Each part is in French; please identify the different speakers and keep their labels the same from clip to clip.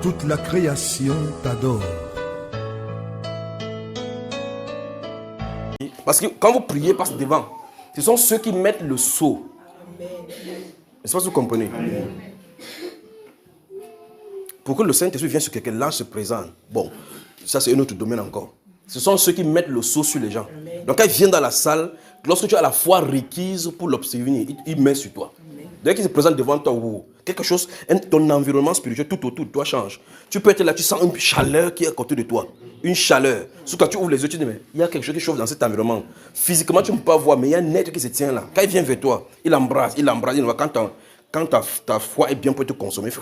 Speaker 1: Toute la création t'adore.
Speaker 2: Parce que quand vous priez, passe devant. Ce sont ceux qui mettent le sceau. Est-ce que vous comprenez? Amen. Pour que le Saint-Esprit vienne sur quelqu'un, l'ange se présente. Bon, ça c'est un autre domaine encore. Ce sont ceux qui mettent le sceau sur les gens. Amen. Donc quand il vient dans la salle, lorsque tu as la foi requise pour l'observer, il met sur toi. Dès qu'il se présente devant toi, quelque chose, ton environnement spirituel tout autour de toi change. Tu peux être là, tu sens une chaleur qui est à côté de toi. Une chaleur. Sauf quand tu ouvres les yeux, tu dis, mais il y a quelque chose qui chauffe dans cet environnement. Physiquement, tu ne peux pas voir, mais il y a un être qui se tient là. Quand il vient vers toi, il embrasse. Quand ta foi est bien pour te consommer, il fait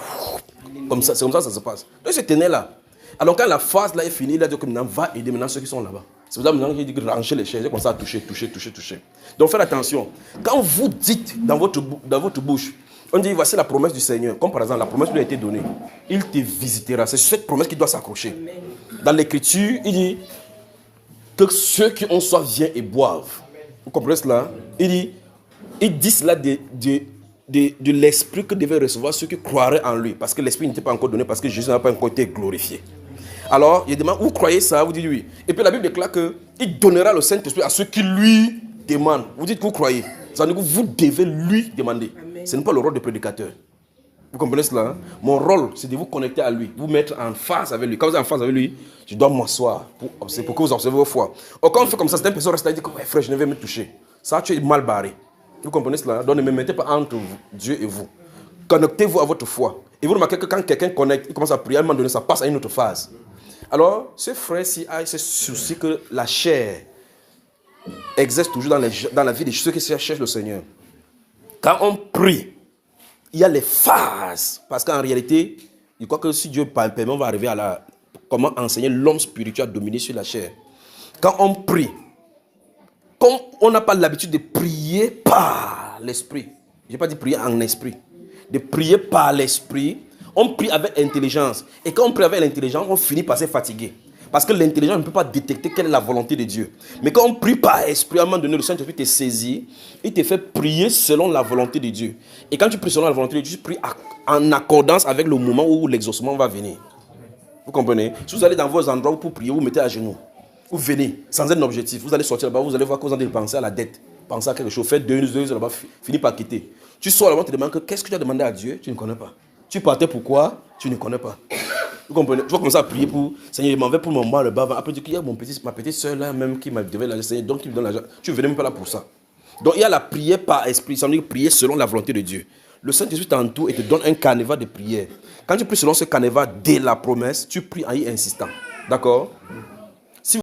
Speaker 2: comme ça, c'est comme ça que ça se passe. Donc, c'est ténèbres là. Alors, quand la phase là est finie, il a dit que maintenant, va aider maintenant ceux qui sont là-bas. C'est pour ça maintenant qu'il dit que ranger les chaises, comme ça, toucher. Donc, faites attention. Quand vous dites dans votre bouche, on dit, voici la promesse du Seigneur. Comme par exemple, la promesse lui a été donnée. Il te visitera. C'est cette promesse qui doit s'accrocher. Dans l'Écriture, il dit que ceux qui ont soif viennent et boivent. Vous comprenez cela? Il dit cela de l'esprit que devaient recevoir ceux qui croiraient en lui. Parce que l'esprit n'était pas encore donné, parce que Jésus n'a pas encore été glorifié. Alors, il demande, vous croyez ça? Vous dites oui. Et puis la Bible déclare qu'il donnera le Saint-Esprit à ceux qui lui demandent. Vous dites que vous croyez. Ça veut dire que vous devez lui demander. Amen. Ce n'est pas le rôle de prédicateur. Vous comprenez cela? Hein? Mon rôle, c'est de vous connecter à lui, vous mettre en face avec lui. Quand vous êtes en face avec lui, je dois m'asseoir pour que vous observez vos foi. Or, quand on fait comme ça, certaines personnes restent là et disent, ouais, frère, je ne vais me toucher. Ça, tu es mal barré. Vous comprenez cela? Donc ne me mettez pas entre Dieu et vous. Connectez-vous à votre foi. Et vous remarquez que quand quelqu'un connecte, il commence à prier, à un moment donné, ça passe à une autre phase. Alors, ce frère-ci a ce souci que la chair exerce toujours dans la vie de ceux qui cherchent le Seigneur. Quand on prie, il y a les phases. Parce qu'en réalité, je crois que si Dieu permet, on va arriver à comment enseigner l'homme spirituel à dominer sur la chair. Quand on prie, comme on n'a pas l'habitude de prier par l'esprit, je n'ai pas dit prier en esprit, de prier par l'esprit, on prie avec intelligence. Et quand on prie avec l'intelligence, on finit par se fatiguer. Parce que l'intelligence ne peut pas détecter quelle est la volonté de Dieu. Mais quand on prie par esprit, à un moment donné, le Saint-Esprit te saisit, il te fait prier selon la volonté de Dieu. Et quand tu pries selon la volonté de Dieu, tu pries en accordance avec le moment où l'exaucement va venir. Vous comprenez? Si vous allez dans vos endroits pour prier, vous mettez à genoux. Vous venez sans un objectif. Vous allez sortir là-bas, vous allez voir que vous allez penser à la dette. Penser à quelque chose. Faites 2 heures là-bas, finissez par quitter. Tu sors là-bas, tu te demandes qu'est-ce que tu as demandé à Dieu? Tu ne connais pas. Tu partais pourquoi? Tu ne connais pas. Vous comprenez? Tu vas commencer à prier pour Seigneur, je m'en vais pour mon mal, le bas. Après, tu dis qu'il y a ma petite soeur là même qui m'a devait l'argent. Seigneur, donc il me donne l'argent. Tu ne venais même pas là pour ça. Donc il y a la prière par esprit. Ça veut dire prier selon la volonté de Dieu. Le Saint-Esprit t'entoure et te donne un carnet de prière. Quand tu pries selon ce carnet de la promesse, tu pries en y insistant. D'accord?